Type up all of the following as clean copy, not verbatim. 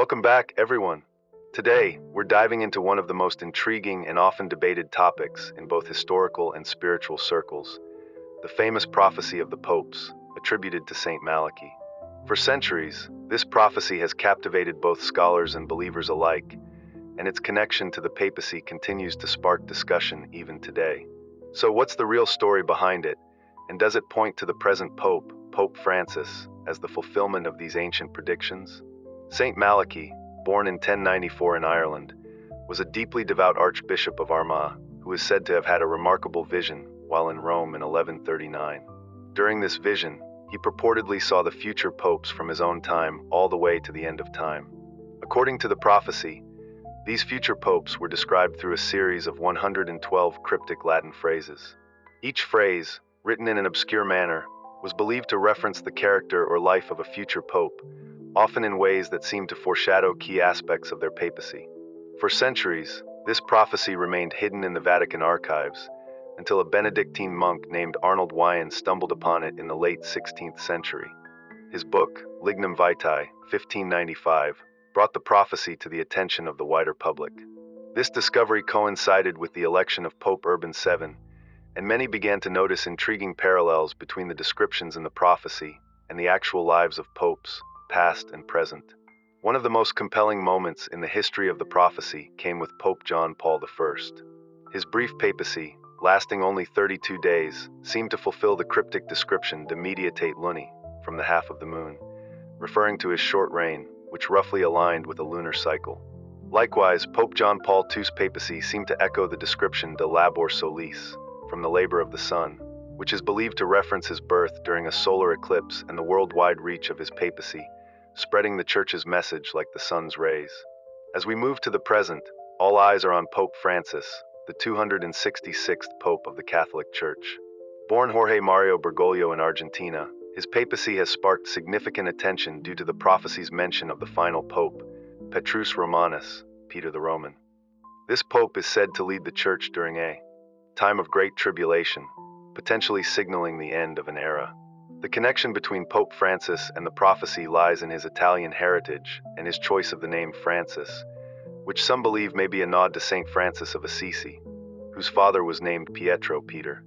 Welcome back, everyone. Today, we're diving into one of the most intriguing and often debated topics in both historical and spiritual circles, the famous prophecy of the popes, attributed to Saint Malachi. For centuries, this prophecy has captivated both scholars and believers alike, and its connection to the papacy continues to spark discussion even today. So, what's the real story behind it, and does it point to the present pope, Pope Francis, as the fulfillment of these ancient predictions? Saint Malachi, born in 1094 in Ireland, was a deeply devout archbishop of Armagh who is said to have had a remarkable vision while in Rome in 1139. During this vision, he purportedly saw the future popes from his own time all the way to the end of time. According to the prophecy, these future popes were described through a series of 112 cryptic Latin phrases. Each phrase, written in an obscure manner, was believed to reference the character or life of a future pope, often in ways that seemed to foreshadow key aspects of their papacy. For centuries, this prophecy remained hidden in the Vatican archives until a Benedictine monk named Arnold Wyan stumbled upon it in the late 16th century. His book, Lignum Vitae, 1595, brought the prophecy to the attention of the wider public. This discovery coincided with the election of Pope Urban VII, and many began to notice intriguing parallels between the descriptions in the prophecy and the actual lives of popes, past and present. One of the most compelling moments in the history of the prophecy came with Pope John Paul I. His brief papacy, lasting only 32 days, seemed to fulfill the cryptic description de mediatate luni, from the half of the moon, referring to his short reign, which roughly aligned with a lunar cycle. Likewise, Pope John Paul II's papacy seemed to echo the description de labor solis, from the labor of the sun, which is believed to reference his birth during a solar eclipse and the worldwide reach of his papacy, spreading the Church's message like the sun's rays. As we move to the present, all eyes are on Pope Francis, the 266th Pope of the Catholic Church. Born Jorge Mario Bergoglio in Argentina, his papacy has sparked significant attention due to the prophecy's mention of the final pope, Petrus Romanus, Peter the Roman. This pope is said to lead the Church during a time of great tribulation, potentially signaling the end of an era. The connection between Pope Francis and the prophecy lies in his Italian heritage and his choice of the name Francis, which some believe may be a nod to Saint Francis of Assisi, whose father was named Pietro Peter.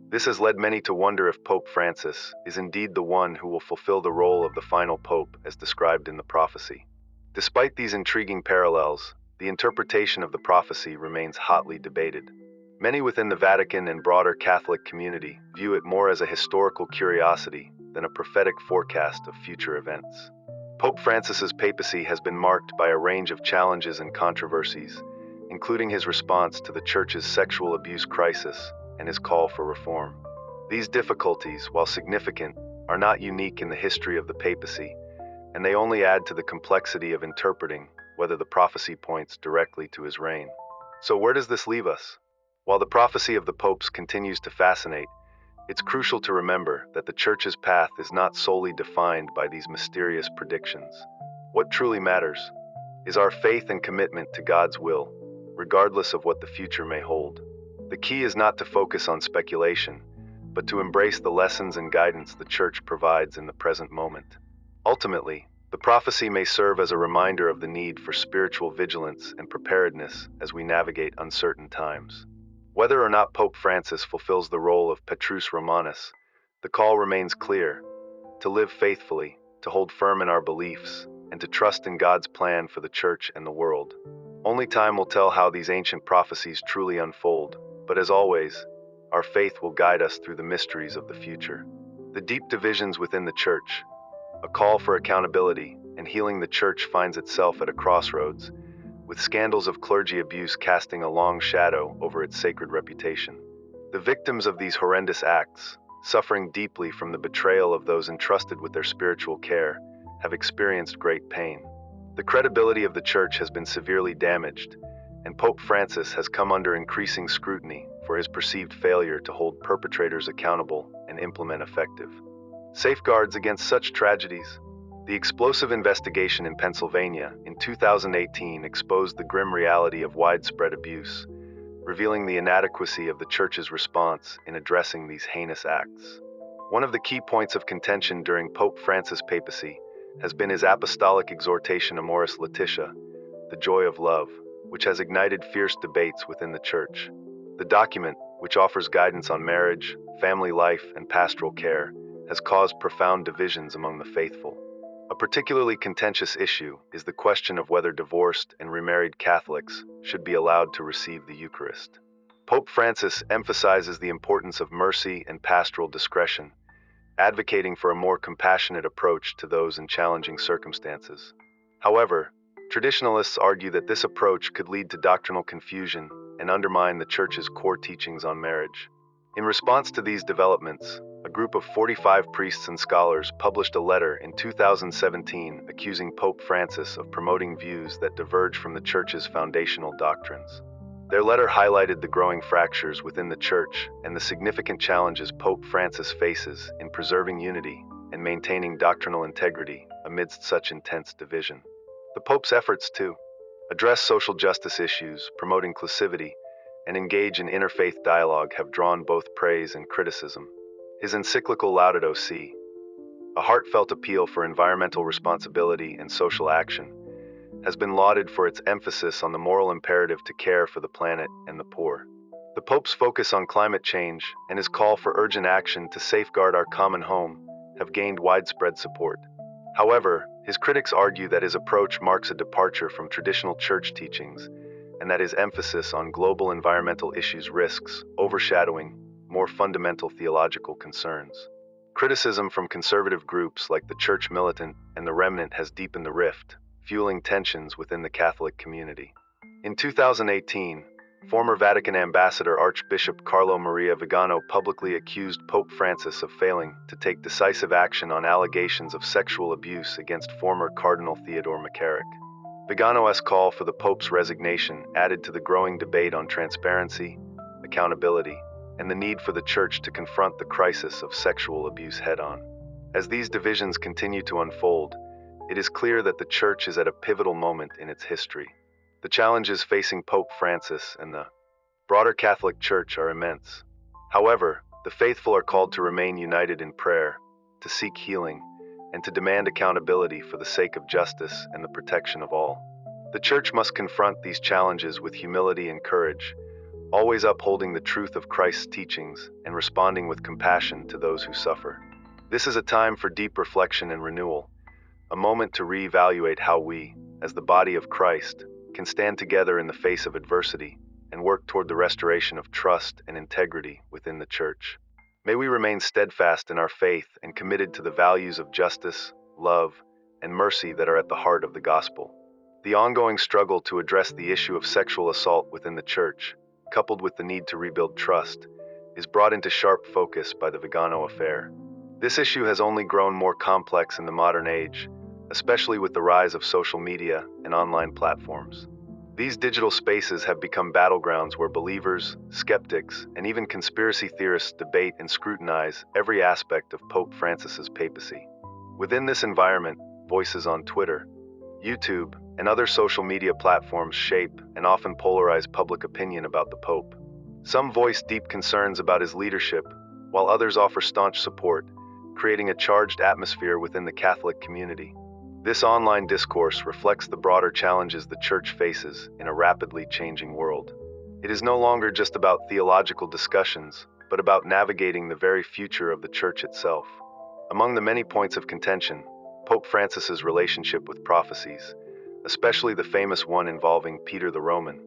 This has led many to wonder if Pope Francis is indeed the one who will fulfill the role of the final pope as described in the prophecy. Despite these intriguing parallels, the interpretation of the prophecy remains hotly debated. Many within the Vatican and broader Catholic community view it more as a historical curiosity than a prophetic forecast of future events. Pope Francis's papacy has been marked by a range of challenges and controversies, including his response to the Church's sexual abuse crisis and his call for reform. These difficulties, while significant, are not unique in the history of the papacy, and they only add to the complexity of interpreting whether the prophecy points directly to his reign. So where does this leave us? While the prophecy of the popes continues to fascinate, it's crucial to remember that the Church's path is not solely defined by these mysterious predictions. What truly matters is our faith and commitment to God's will, regardless of what the future may hold. The key is not to focus on speculation, but to embrace the lessons and guidance the Church provides in the present moment. Ultimately, the prophecy may serve as a reminder of the need for spiritual vigilance and preparedness as we navigate uncertain times. Whether or not Pope Francis fulfills the role of Petrus Romanus, the call remains clear: to live faithfully, to hold firm in our beliefs, and to trust in God's plan for the Church and the world. Only time will tell how these ancient prophecies truly unfold, but as always, our faith will guide us through the mysteries of the future. The deep divisions within the Church, a call for accountability, and healing the Church finds itself at a crossroads, with scandals of clergy abuse casting a long shadow over its sacred reputation. The victims of these horrendous acts, suffering deeply from the betrayal of those entrusted with their spiritual care, have experienced great pain. The credibility of the Church has been severely damaged, and Pope Francis has come under increasing scrutiny for his perceived failure to hold perpetrators accountable and implement effective safeguards against such tragedies. The explosive investigation in Pennsylvania in 2018 exposed the grim reality of widespread abuse, revealing the inadequacy of the Church's response in addressing these heinous acts. One of the key points of contention during Pope Francis' papacy has been his apostolic exhortation Amoris Laetitia, the joy of love, which has ignited fierce debates within the Church. The document, which offers guidance on marriage, family life, and pastoral care, has caused profound divisions among the faithful. A particularly contentious issue is the question of whether divorced and remarried Catholics should be allowed to receive the Eucharist. Pope Francis emphasizes the importance of mercy and pastoral discretion, advocating for a more compassionate approach to those in challenging circumstances. However, traditionalists argue that this approach could lead to doctrinal confusion and undermine the Church's core teachings on marriage. In response to these developments, a group of 45 priests and scholars published a letter in 2017 accusing Pope Francis of promoting views that diverge from the Church's foundational doctrines. Their letter highlighted the growing fractures within the Church and the significant challenges Pope Francis faces in preserving unity and maintaining doctrinal integrity amidst such intense division. The Pope's efforts to address social justice issues, promote inclusivity, and engage in interfaith dialogue have drawn both praise and criticism. His encyclical Laudato Si, a heartfelt appeal for environmental responsibility and social action, has been lauded for its emphasis on the moral imperative to care for the planet and the poor. The Pope's focus on climate change and his call for urgent action to safeguard our common home have gained widespread support. However, his critics argue that his approach marks a departure from traditional Church teachings and that his emphasis on global environmental issues risks overshadowing more fundamental theological concerns. Criticism from conservative groups like the Church Militant and the Remnant has deepened the rift, fueling tensions within the Catholic community. In 2018, former Vatican Ambassador Archbishop Carlo Maria Vigano publicly accused Pope Francis of failing to take decisive action on allegations of sexual abuse against former Cardinal Theodore McCarrick. Vigano's call for the Pope's resignation added to the growing debate on transparency, accountability, and the need for the Church to confront the crisis of sexual abuse head-on. As these divisions continue to unfold, it is clear that the Church is at a pivotal moment in its history. The challenges facing Pope Francis and the broader Catholic Church are immense. However, the faithful are called to remain united in prayer, to seek healing, and to demand accountability for the sake of justice and the protection of all. The Church must confront these challenges with humility and courage, always upholding the truth of Christ's teachings and responding with compassion to those who suffer. This is a time for deep reflection and renewal, a moment to reevaluate how we, as the body of Christ, can stand together in the face of adversity and work toward the restoration of trust and integrity within the Church. May we remain steadfast in our faith and committed to the values of justice, love, and mercy that are at the heart of the gospel. The ongoing struggle to address the issue of sexual assault within the Church, coupled with the need to rebuild trust, is brought into sharp focus by the Vigano affair. This issue has only grown more complex in the modern age, especially with the rise of social media and online platforms. These digital spaces have become battlegrounds where believers, skeptics, and even conspiracy theorists debate and scrutinize every aspect of Pope Francis's papacy. Within this environment, voices on Twitter, YouTube, and other social media platforms shape and often polarize public opinion about the Pope. Some voice deep concerns about his leadership, while others offer staunch support, creating a charged atmosphere within the Catholic community. This online discourse reflects the broader challenges the Church faces in a rapidly changing world. It is no longer just about theological discussions, but about navigating the very future of the Church itself. Among the many points of contention, Pope Francis's relationship with prophecies, especially the famous one involving Peter the Roman,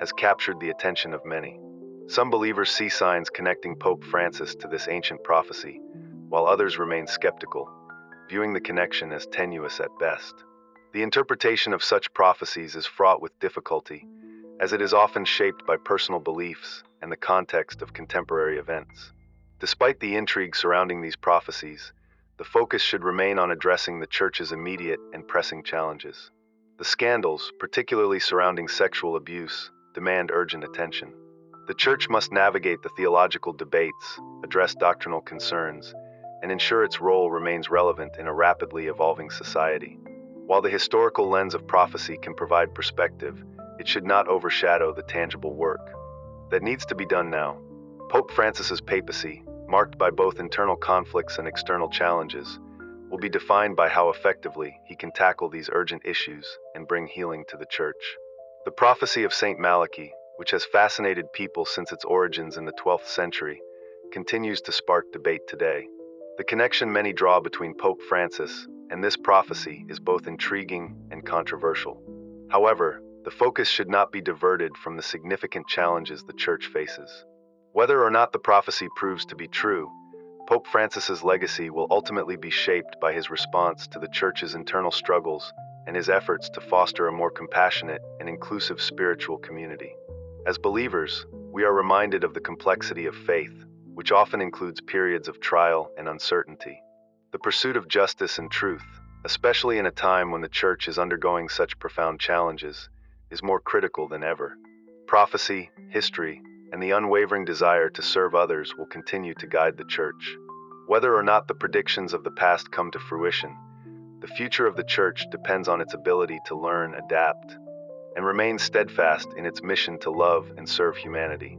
has captured the attention of many. Some believers see signs connecting Pope Francis to this ancient prophecy, while others remain skeptical, viewing the connection as tenuous at best. The interpretation of such prophecies is fraught with difficulty, as it is often shaped by personal beliefs and the context of contemporary events. Despite the intrigue surrounding these prophecies, the focus should remain on addressing the Church's immediate and pressing challenges. The scandals, particularly surrounding sexual abuse, demand urgent attention. The Church must navigate the theological debates, address doctrinal concerns, and ensure its role remains relevant in a rapidly evolving society. While the historical lens of prophecy can provide perspective, it should not overshadow the tangible work that needs to be done now. Pope Francis's papacy, marked by both internal conflicts and external challenges, will be defined by how effectively he can tackle these urgent issues and bring healing to the church. The prophecy of Saint Malachi, which has fascinated people since its origins in the 12th century, continues to spark debate today. The connection many draw between Pope Francis and this prophecy is both intriguing and controversial. However, the focus should not be diverted from the significant challenges the Church faces. Whether or not the prophecy proves to be true, Pope Francis's legacy will ultimately be shaped by his response to the Church's internal struggles and his efforts to foster a more compassionate and inclusive spiritual community. As believers, we are reminded of the complexity of faith, which often includes periods of trial and uncertainty. The pursuit of justice and truth, especially in a time when the Church is undergoing such profound challenges, is more critical than ever. Prophecy, history, and the unwavering desire to serve others will continue to guide the Church. Whether or not the predictions of the past come to fruition, the future of the Church depends on its ability to learn, adapt, and remain steadfast in its mission to love and serve humanity.